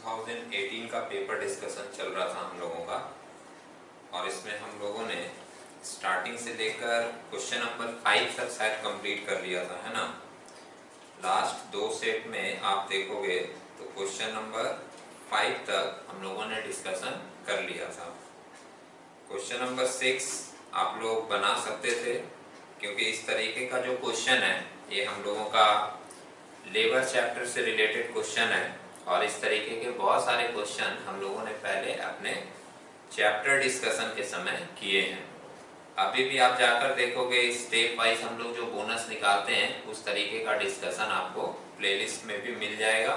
2018 का paper discussion चल रहा था हम लोगों का, और इसमें हम लोगों ने स्टार्टिंग से लेकर क्वेश्चन नंबर 5 तक शायद कंप्लीट कर लिया था, है ना। लास्ट दो सेट में आप देखोगे तो क्वेश्चन नंबर 5 तक हम लोगों ने डिस्कशन कर लिया था। क्वेश्चन नंबर 6 आप लोग बना सकते थे, क्योंकि इस तरीके का जो क्वेश्चन है ये हम लोगों का लेबर चैप्टर से रिलेटेड क्वेश्चन है, और इस तरीके के बहुत सारे क्वेश्चन हम लोगों ने पहले अपने चैप्टर डिस्कशन के समय किए हैं। अभी भी आप जाकर देखोगे स्टेप वाइज हम लोग जो बोनस निकालते हैं उस तरीके का डिस्कशन आपको प्लेलिस्ट में भी मिल जाएगा।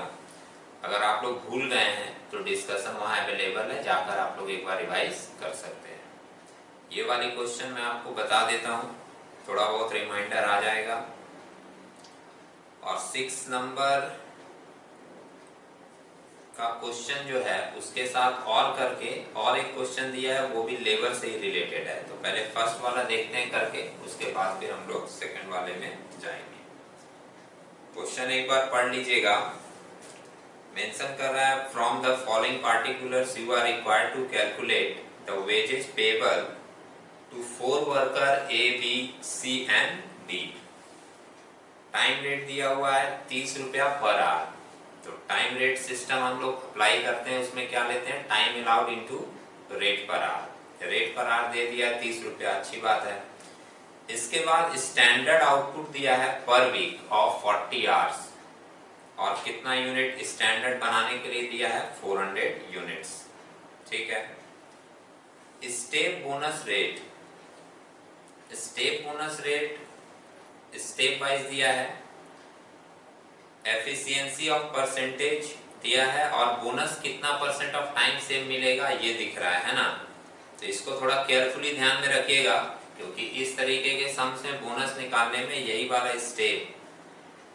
अगर आप लोग भूल गए हैं तो डिस्कशन वहाँ अवेलेबल है, जाकर आप लोग एक बार रिवाइज कर सकते हैं। ये वाली क्वेश्चन मैं आपको बता देता हूँ, थोड़ा बहुत रिमाइंडर आ जाएगा। और 6 नंबर का क्वेश्चन जो है उसके साथ और करके और एक क्वेश्चन दिया है, वो भी लेबर से ही रिलेटेड है। तो पहले फर्स्ट वाला देखते हैं करके, उसके बाद फिर हम लोग सेकंड वाले में जाएंगे। क्वेश्चन एक बार पढ़ लीजिएगा। मेंशन कर रहा है, from the following particulars you are required to calculate the wages payable to 4 worker A B C and D. Time rate दिया हुआ है 30 रुपया पर आवर। तो टाइम रेट सिस्टम हम लोग अप्लाई करते हैं, उसमें क्या लेते हैं, time allowed into rate per hour. Rate per hour दे दिया 30 रुपया, अच्छी बात है। इसके बाद स्टैंडर्ड आउटपुट दिया है पर वीक ऑफ 40 आवर्स, और कितना यूनिट स्टैंडर्ड बनाने के लिए दिया है 400 यूनिट्स। ठीक है। Step bonus rate, step bonus rate step wise दिया है। एफिशिएंसी ऑफ परसेंटेज दिया है, और बोनस कितना परसेंट ऑफ टाइम से मिलेगा ये दिख रहा है ना। तो इसको थोड़ा केयरफुली ध्यान में रखिएगा, क्योंकि इस तरीके के सम्स में बोनस निकालने में यही वाला स्टेप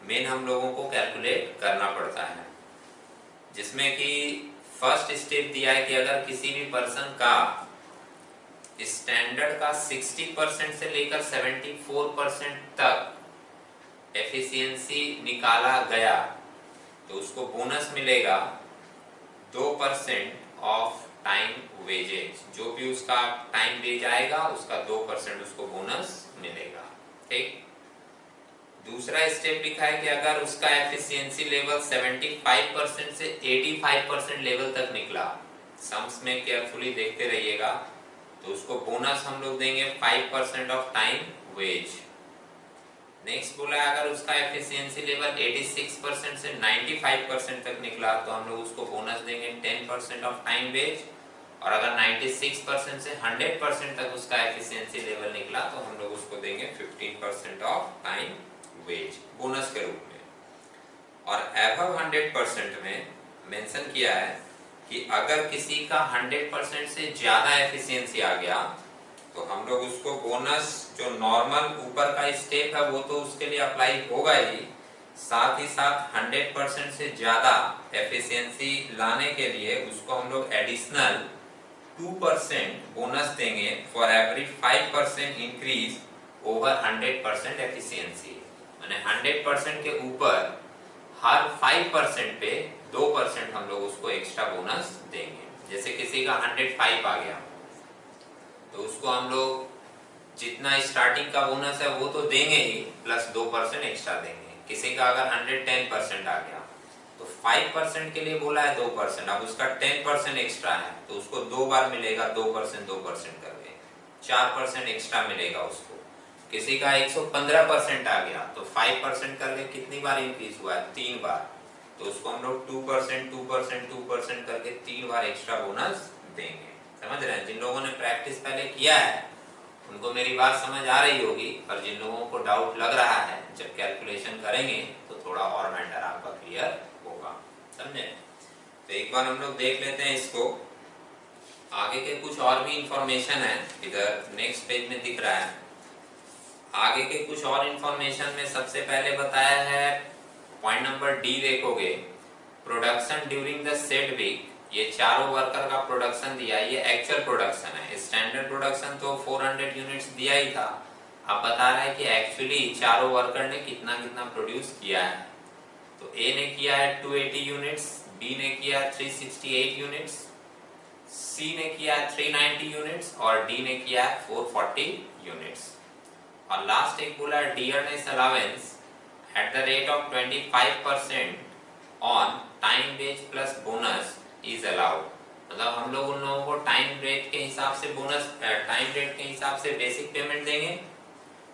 मेन हम लोगों को कैलकुलेट करना पड़ता है, जिसमें कि फर्स्ट स्टेप दिया है कि अगर किसी भी पर्सन का स्टैंडर्ड का 60% से लेकर 74% तक एफिशिएंसी निकाला गया तो उसको बोनस मिलेगा 2% ऑफ टाइम वेजेज। जो भी उसका टाइम वेज आएगा उसका 2% उसको बोनस मिलेगा। ठीक। दूसरा स्टेप लिखा है कि अगर उसका एफिशिएंसी लेवल 75% से 85% लेवल तक निकला, सम्स में केयरफुली देखते रहिएगा, तो उसको बोनस हम लोग देंगे 5% ऑफ टाइम वेज। नेक्स्ट बोला है अगर उसका एफिशिएंसी लेवल 86% से 95% तक निकला तो हम लोग उसको बोनस देंगे 10% ऑफ टाइम वेज, और अगर 96% से 100% तक उसका एफिशिएंसी लेवल निकला तो हम लोग उसको देंगे 15% ऑफ टाइम वेज बोनस के रूप में। और एबव 100% में मेंशन किया है कि अगर किसी का 100% से ज्यादा एफिशिएंसी आ गया तो हम लोग उसको बोनस जो नॉर्मल ऊपर का स्टेप है वो तो उसके लिए अप्लाई होगा ही, साथ ही साथ 100% से ज्यादा एफिशिएंसी लाने के लिए उसको हम लोग एडिशनल 2% बोनस देंगे for every 5% increase over 100% efficiency. माने 100% के ऊपर हर 5% पे 2% हम लोग उसको एक्स्ट्रा बोनस देंगे। जैसे किसी का 105 आ गया तो उसको हम लोग जितना स्टार्टिंग का बोनस है वो तो देंगे ही, प्लस 2% एक्स्ट्रा देंगे। किसी का अगर 110% आ गया तो 5% के लिए बोला है 2%, अब उसका 10% एक्स्ट्रा है तो उसको 2 बार मिलेगा 2% करके 4% एक्स्ट्रा मिलेगा उसको। किसी का 115% आ गया तो 5% करके कितनी बार इंक्रीज हुआ है, 3 बार, तो उसको हम लोग 2% करके 3 बार एक्स्ट्रा बोनस देंगे। समझ रहे हैं? जिन लोगों ने प्रैक्टिस पहले किया है उनको मेरी बात समझ आ रही होगी, पर जिन लोगों को डाउट लग रहा है जब कैलकुलेशन करेंगे तो थोड़ा और मैटर आपका क्लियर होगा। समझे? तो एक बार हम लोग देख लेते हैं इसको। आगे के कुछ और भी इंफॉर्मेशन है, इधर नेक्स्ट पेज में दिख रहा है। आगे के कुछ और इंफॉर्मेशन में सबसे पहले बताया है पॉइंट नंबर डी, देखोगे production during the said week. ये चारों वर्कर का प्रोडक्शन दिया, ये एक्चुअल प्रोडक्शन है। स्टैंडर्ड प्रोडक्शन तो 400 यूनिट्स दिया ही था, अब बता रहा है कि एक्चुअली चारों वर्कर ने कितना कितना प्रोड्यूस किया है। तो ए ने किया है 280 यूनिट्स, बी ने किया 368 यूनिट्स, सी ने किया 390 यूनिट्स और डी ने किया 440 यूनिट्स। और लास्ट एक बोला dearness allowance at the rate of 25% on time wage plus bonus is allowed. मतलब हम लोग उन लोगों को टाइम रेट के हिसाब से बोनस, टाइम रेट के हिसाब से बेसिक पेमेंट देंगे,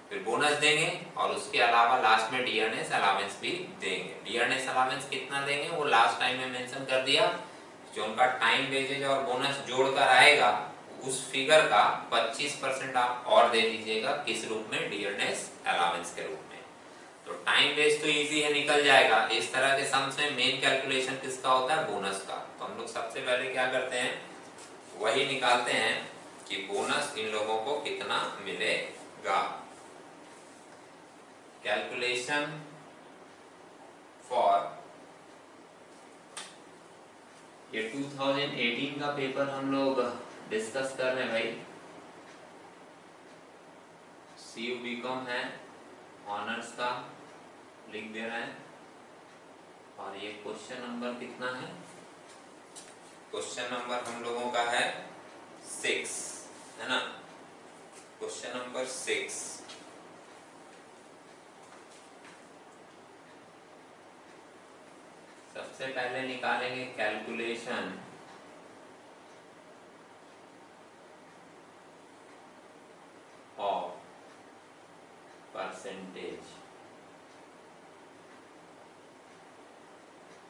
फिर बोनस देंगे और उसके अलावा लास्ट में डियरनेस अलाउंस भी देंगे। डियरनेस अलाउंस कितना देंगे वो लास्ट टाइम में मेंशन कर दिया, जो उनका टाइम वेजेज और बोनस जोड़कर आएगा उस फिगर का 25% आप और दे दीजिएगा। किस रूप में? डियरनेस अलाउंस के रूप में। तो टाइम वेज तो इजी है, निकल जाएगा। इस तरह के सम्स में मेन कैलकुलेशन किसका होता है? बोनस का। तो हम लोग सबसे पहले क्या करते हैं, वही निकालते हैं कि बोनस इन लोगों को कितना मिलेगा। कैलकुलेशन फॉर ये 2018 का पेपर हम लोग डिस्कस कर रहे हैं भाई। CU बीकॉम है, ऑनर्स का लिख दे रहे हैं। और ये क्वेश्चन नंबर कितना है? क्वेश्चन नंबर हम लोगों का है 6, है ना? Question number 6। सबसे पहले निकालेंगे calculation of percentage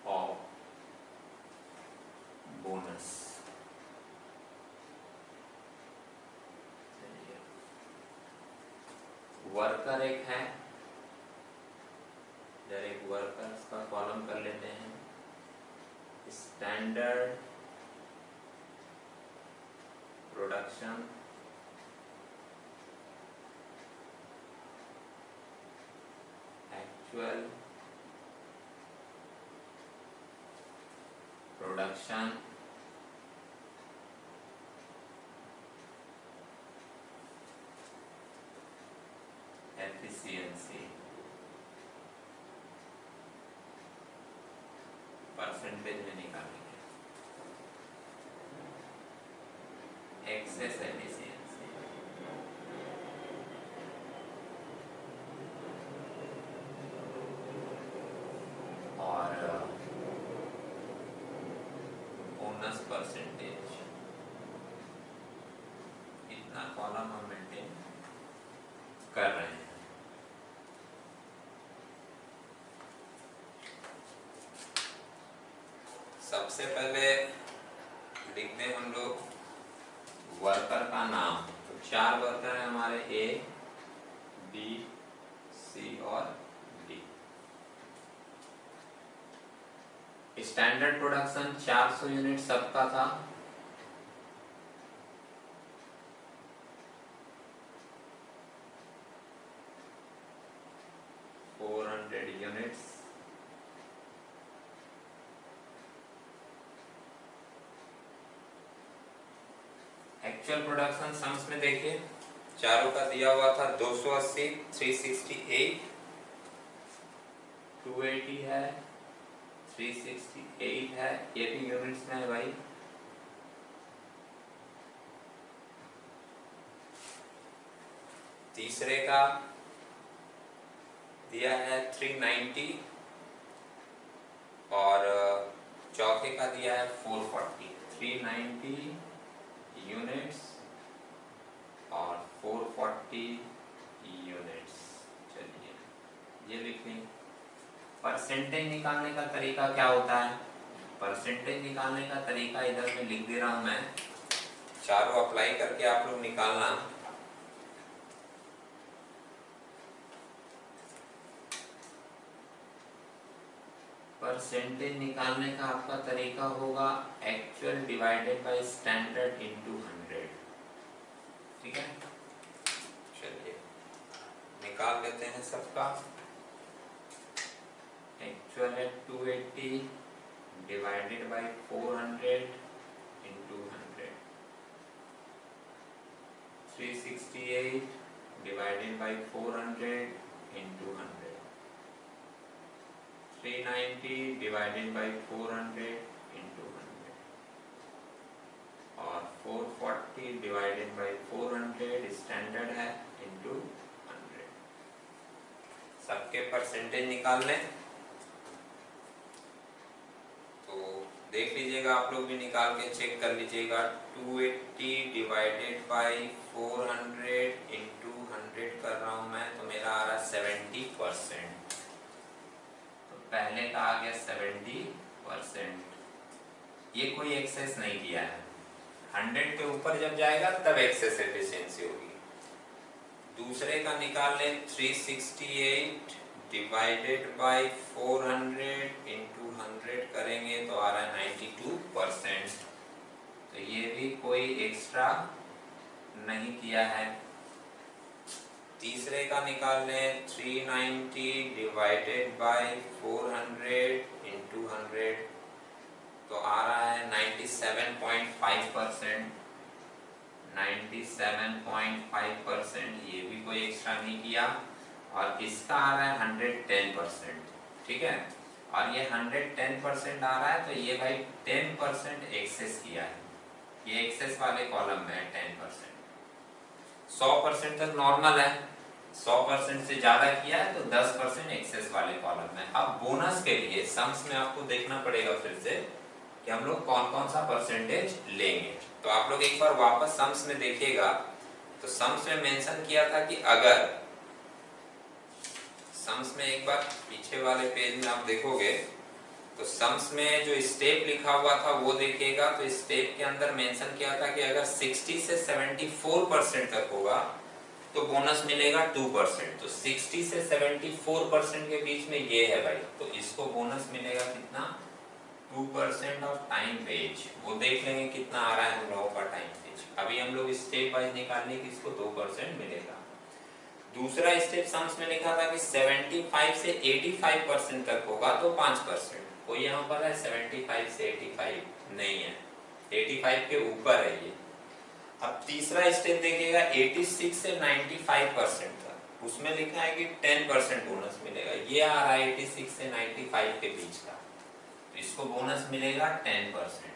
of bonus. Worker एक है, इधर एक वर्कर्स का कॉलम कर लेते हैं। Standard production actual production efficiency percentage में निकालेंगे। एक्सेस एफिशिएंसी और बोनस परसेंटेज, इतना कॉलम हम मेंटेन कर रहे हैं। सबसे पहले लिखते हैं हम लोग वर्कर का नाम। तो 4 वर्कर हैं हमारे, A, B, C और D। स्टैंडर्ड प्रोडक्शन 400 यूनिट सबका था। यूनिट्स। एक्चुअल प्रोडक्शन सम्स में देखिए चारों का दिया हुआ था 280, 368, 280 है, 368 है, ये भी यूनिट्स में है भाई। तीसरे का दिया है 390 और चौथे का दिया है 440। 390 यूनिट्स और 440 यूनिट्स। चलिए ये लिख लें। परसेंटेज निकालने का तरीका क्या होता है? परसेंटेज निकालने का तरीका इधर में लिख दे रहा हूं मैं, चारों अप्लाई करके आप लोग निकालना। परसेंटेज निकालने का आपका तरीका होगा actual divided by standard into 100। ठीक है, चलिए निकाल लेते हैं सबका। एक्चुअल है 280 divided by 400 into 100। 368 divided by 400 into 100। 390 divided by 400 divided by 400 standard है इंटू 100। सबके परसेंटेज निकाल लें। तो देख लीजिएगा, आप लोग भी निकाल के चेक कर लीजिएगा। 280 डिवाइडेड बाई 400 इंटू 100 कर रहा हूँ मैं, तो मेरा आ रहा है 70%। तो पहले का आ गया 70%। ये कोई एक्सेस नहीं किया है। 100 के ऊपर जब जाएगा तब एक्सेस एफिशिएंसी होगी। दूसरे का निकाल लें। 368 डिवाइडेड बाई 400 इंटू 100 करेंगे तो आ रहा है 92%। तो ये भी कोई एक्स्ट्रा नहीं किया है। तीसरे का निकाल लें। 390 डिवाइडेड बाई 400 इंटू 100 तो आ रहा है 97.5%। 97.5%, ये भी कोई एक्स्ट्रा नहीं किया। और इसका आ रहा है 110%। ठीक है, और ये 110% आ रहा है, तो ये भाई 10% एक्सेस किया है। ये एक्सेस वाले कॉलम में है 10%। 100% तक नॉर्मल है, 100% से ज्यादा किया है तो 10% एक्सेस वाले कॉलम में। अब बोनस के लिए सम्स में आपको देखना पड़ेगा फिर से कि हम लोग कौन कौन सा परसेंटेज लेंगे। तो आप लोग एक बार वापस सम्स में देखिएगा, तो सम्स में मेंशन किया था कि अगर सम्स में एक बार पीछे वाले पेज में आप देखोगे तो सम्स में जो स्टेप लिखा हुआ था वो देखिएगा। तो स्टेप के अंदर मेंशन किया था कि अगर 60 से 74% तक होगा तो बोनस मिलेगा 2%। तो 60 से 74% के बीच में ये है भाई, तो इसको बोनस मिलेगा कितना, 2% ऑफ टाइम वेज। वो देख लेंगे कितना आ रहा है हम लोगों का टाइम वेज। अभी हम लोग स्टेप वाइज निकालने की इसको 2% मिलेगा। दूसरा स्टेप सम्स में लिखा था कि 75 से 85% तक होगा तो 5%। कोई यहाँ पर है 75 से 85 नहीं है, 85 के ऊपर है ये। अब तीसरा स्टेप देखिएगा 86 से 95% तक, उसमें लिखा है कि 10% बोनस मिलेगा। ये आ रहा है 86 से 95 के बीच का, तो इसको बोनस मिलेगा 10%।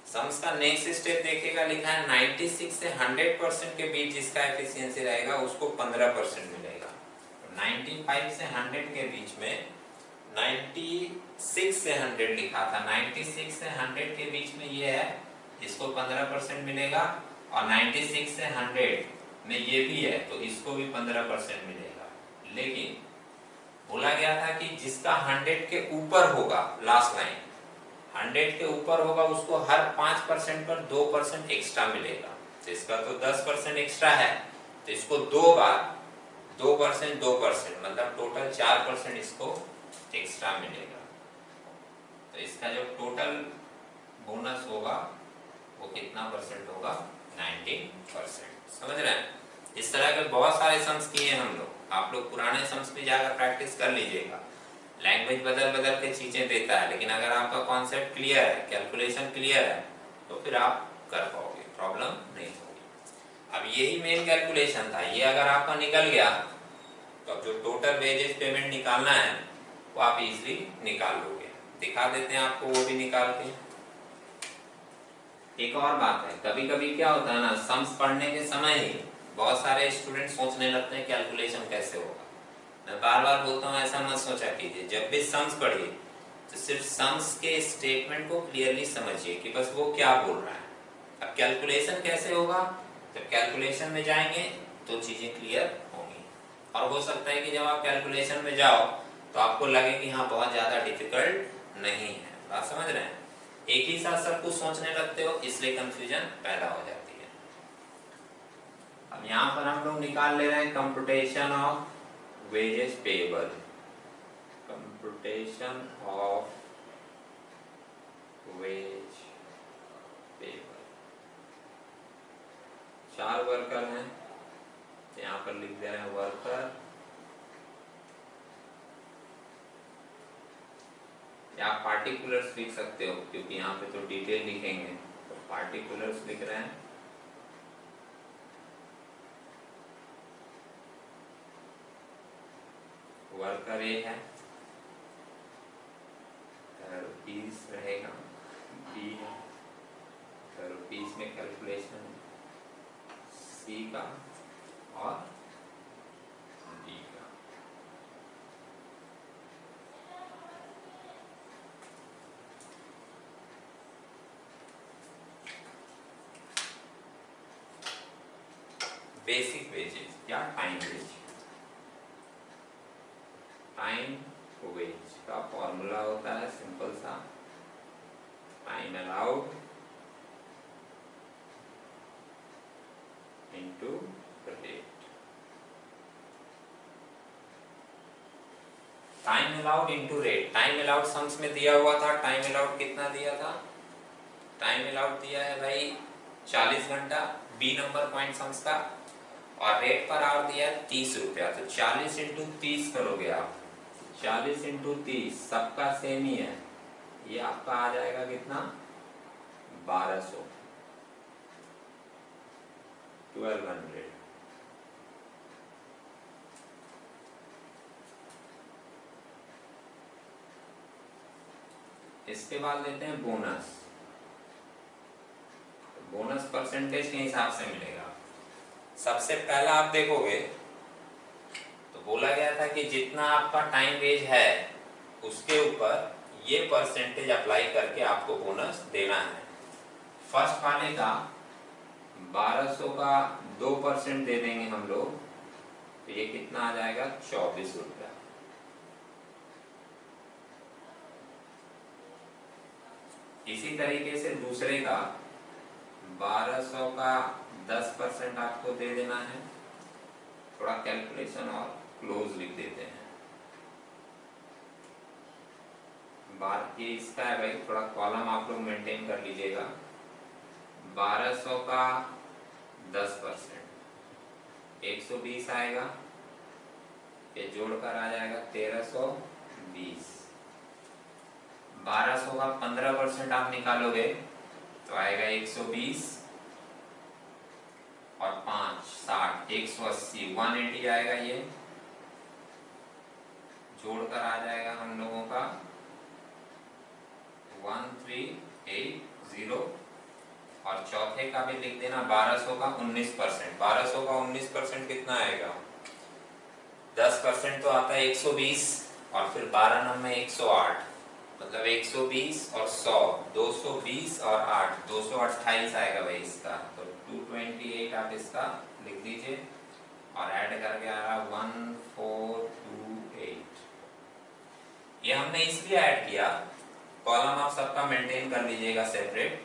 सम्स का नेक्स्ट स्टेप देखिएगा, लिखा है 96 से 100% के बीच जिसका एफिशिएंसी रहेगा उसको 15% मिलेगा। तो 95 से 100 के बीच में 96 से 100 लिखा था, 96 से 100 के बीच में ये है, इसको 15% मिलेगा। और 96 से 100 में ये भी है, तो इसको भी 15% मिलेगा। लेकिन बोला गया था कि जिसका 100 के ऊपर होगा, लास्ट लाइन 100 के ऊपर होगा, उसको हर 5% पर 2% एक्स्ट्रा मिलेगा। तो इसका तो 10% एक्स्ट्रा है, तो इसको दो बार 2% 2% मतलब टोटल 4% इसको एक्स्ट्रा मिलेगा। तो इसका जो टोटल बोनस होगा वो कितना परसेंट होगा, 19%। समझ रहे हैं? इस तरह के बहुत सारे सम्स किए हैं हम लोग। आप लोग पुराने सम्स में जाकर प्रैक्टिस कर लीजिएगा। लैंग्वेज बदल बदल के चीजें देता है, लेकिन अगर आपका कॉन्सेप्ट क्लियर है, कैलकुलेशन क्लियर है, तो फिर आप कर पाओगे, प्रॉब्लम नहीं होगी। अब यही मेन कैलकुलेशन था, ये अगर आपका निकल गया तो अब जो टोटल वेजेस पेमेंट निकालना है वो आप इजीली निकाल लोगे। दिखा देते हैं आपको वो भी निकाल के। एक और बात है, कभी कभी क्या होता है ना, सम्स पढ़ने के समय ही बहुत सारे स्टूडेंट सोचने लगते हैं कैलकुलेशन कैसे होगा। मैं बार बार बोलता हूँ ऐसा मत सोचा कीजिए। जब भी सम्स पढ़िए तो सिर्फ सम्स के स्टेटमेंट को क्लियरली समझिए कि बस वो क्या बोल रहा है। अब कैलकुलेशन कैसे होगा, जब कैलकुलेशन में जाएंगे तो चीजें क्लियर होंगी। और हो सकता है कि जब आप कैलकुलेशन में जाओ तो आपको लगे कि हाँ बहुत ज्यादा डिफिकल्ट नहीं है। बात समझ रहे हैं? एक ही साथ सब कुछ सोचने लगते हो, इसलिए कंफ्यूजन पैदा हो जाती है। अब यहाँ पर हम लोग निकाल ले रहे हैं computation of wages payable, computation of wage payable। 4 worker हैं, यहाँ पर लिख दे रहे हैं वर्कर। या आप पार्टिकुलर्स लिख सकते हो, क्योंकि यहाँ पे तो डिटेल लिखेंगे, तो पार्टिकुलर्स लिख रहे हैं। वर्कर ए है, रुपीज रहेगा, बी है रुपीज में कैलकुलेशन सी का और डी का। बेसिक वेजेस या टाइम वेज। टाइम वेज का फॉर्मूला होता है सिंपल सा, time allowed into rate. Time allowed into rate. Time allowed sums में दिया हुआ था, टाइम अलाउड कितना दिया था? टाइम अलाउड दिया है भाई 40 घंटा, बी नंबर पॉइंट सम्स का, और रेट पर आवर दिया है 30 रुपया। तो 40 इंटू 30 करोगे आप, 40 इंटू 30 सबका सेम ही है, ये आपका आ जाएगा कितना? 1200, 1200। इसके बाद लेते हैं बोनस। बोनस परसेंटेज के हिसाब से मिलेगा। सबसे पहला आप देखोगे तो बोला गया था कि जितना आपका टाइम वेज है उसके ऊपर ये परसेंटेज अप्लाई करके आपको बोनस देना है। फर्स्ट वाले का 1200 का 2% दे देंगे हम लोग, तो ये कितना आ जाएगा? 24 रुपया। इसी तरीके से दूसरे का 1200 का 10% आपको दे देना है। थोड़ा कैलकुलेशन और क्लोज लिख देते हैं। बाकी इसका है भाई, थोड़ा कॉलम आप लोग मेंटेन कर लीजिएगा। 1200 का 10% 120 आएगा, ये जोड़कर आ जाएगा 1320। 1200 का 15% आप निकालोगे तो आएगा 120 और 5 60 180 180 आएगा। ये जोड़कर आ जाएगा हम लोगों का 1380। और चौथे का भी लिख देना 1200 का 19%। 1200 का 19% कितना आएगा? 10% तो आता है 120 और फिर 12 नंबर 108, मतलब 120 और 100 220 और 8 228 आएगा भाई इसका। तो 228 आप इसका लिख दीजिए और ऐड करके आ रहा 1428। ये हमने इसलिए ऐड किया, कॉलम आप सबका मेंटेन कर लीजिएगा सेपरेट।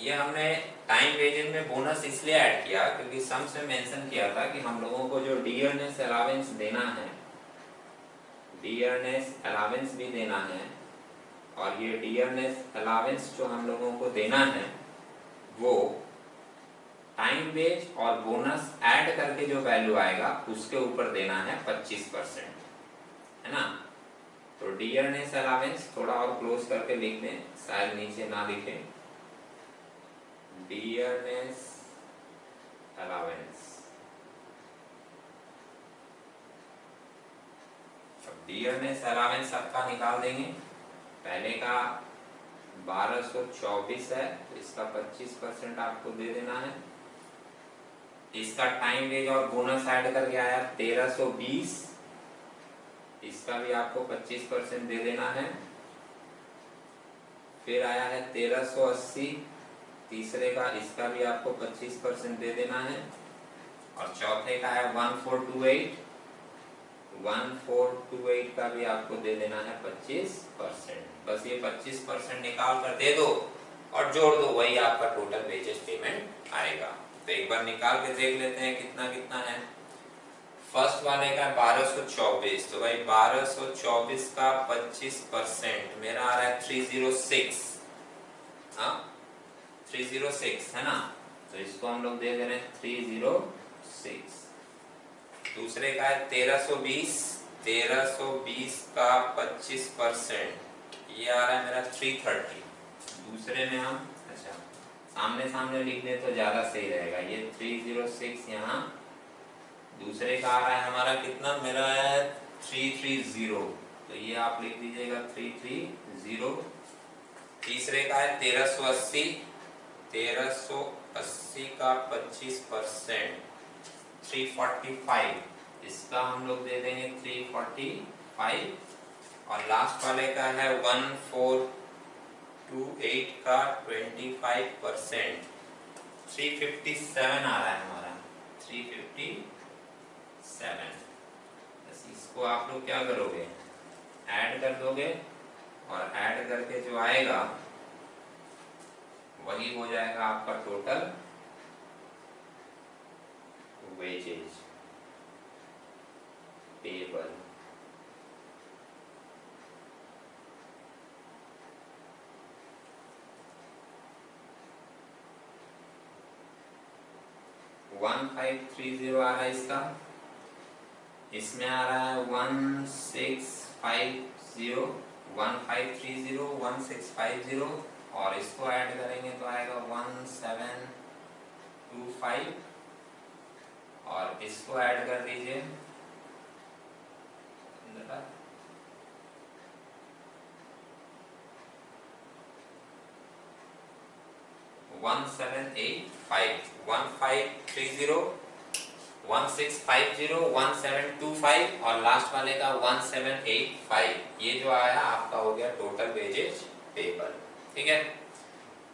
ये हमने टाइम वेजेस में बोनस इसलिए ऐड किया क्योंकि सम्स में मेंशन किया था कि हम लोगों को जो डियरनेस अलावेंस देना है, डियरनेस अलावेंस भी देना है, और ये डियरनेस अलावेंस जो हम लोगों को देना है वो टाइम वेज और बोनस ऐड करके जो वैल्यू आएगा उसके ऊपर देना है 25%, है ना। तो डियरनेस अलावेंस थोड़ा और क्लोज करके लिख दें, शायद नीचे ना लिखें। डियरनेस अलावेंस, डियरनेस अलावेंस आपका निकाल देंगे। पहले का 1224 है तो इसका 25% आपको दे देना है। इसका टाइम वेज और बोनस ऐड करके आया 1320, इसका भी आपको 25% दे देना है। फिर आया है 1380, तीसरे का, इसका भी आपको 25% दे देना है। और चौथे का है 1428, 1428 का भी आपको दे देना है 25%। बस ये 25% निकाल कर दे दो और जोड़ दो, वही आपका टोटल वेजेस पेमेंट आएगा। तो एक बार निकाल के देख लेते हैं कितना कितना है। फर्स्ट वाले का 1224, तो भाई 1224 का 25% मेरा आ रहा है 306। हाँ 306 है ना, तो इसको हम लोग दे दे रहे हैं 306। दूसरे का है 1320, 1320 का 25% ये आ रहा है मेरा 330। दूसरे में हम अच्छा सामने सामने लिख दें तो ज्यादा सही रहेगा। ये 306 यहाँ, दूसरे का आ रहा है हमारा कितना, मेरा है 330, तो ये आप लिख दीजिएगा 330। तीसरे का है 1380, 1380 का 25%, 345, इसका हम लोग दे देंगे 345, और लास्ट वाले का है 1428 का 25%, 357 आ रहा है हमारा, 357। बस इसको आप लोग क्या करोगे, ऐड कर दोगे, और ऐड करके जो आएगा वही हो जाएगा आपका टोटल वेजेज पेबल। वन 1530 आ रहा है इसका, इसमें आ रहा है 1650, 1530, 1650, और इसको ऐड करेंगे तो आएगा 1725, और इसको ऐड कर दीजिए 1785, 1530, 1650, 1725, और लास्ट वाले का 1785। ये जो आया आपका हो गया टोटल वेजेज पेबल। ठीक है,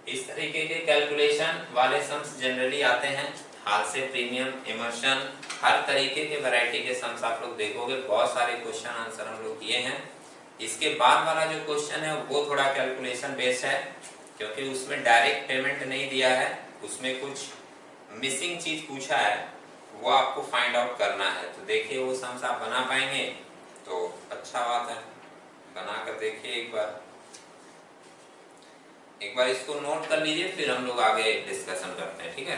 इस तरीके के कैलकुलेशन वाले सम्स जनरली आते हैं। हाल से प्रीमियम, इमर्शन, हर तरीके के वैरायटी के सम्स आप लोग देखोगे, बहुत सारे क्वेश्चन आंसर हम लोग किए हैं। इसके बाद वाला जो क्वेश्चन है वो थोड़ा कैलकुलेशन बेस्ड है, क्योंकि उसमें डायरेक्ट पेमेंट नहीं दिया है, उसमें कुछ मिसिंग चीज पूछा है, वो आपको फाइंड आउट करना है। तो देखिए वो सम्स आप बना पाएंगे तो अच्छा बात है, बना कर देखिए एक बार इसको नोट कर लीजिए, फिर हम लोग आगे डिस्कशन करते हैं। ठीक है।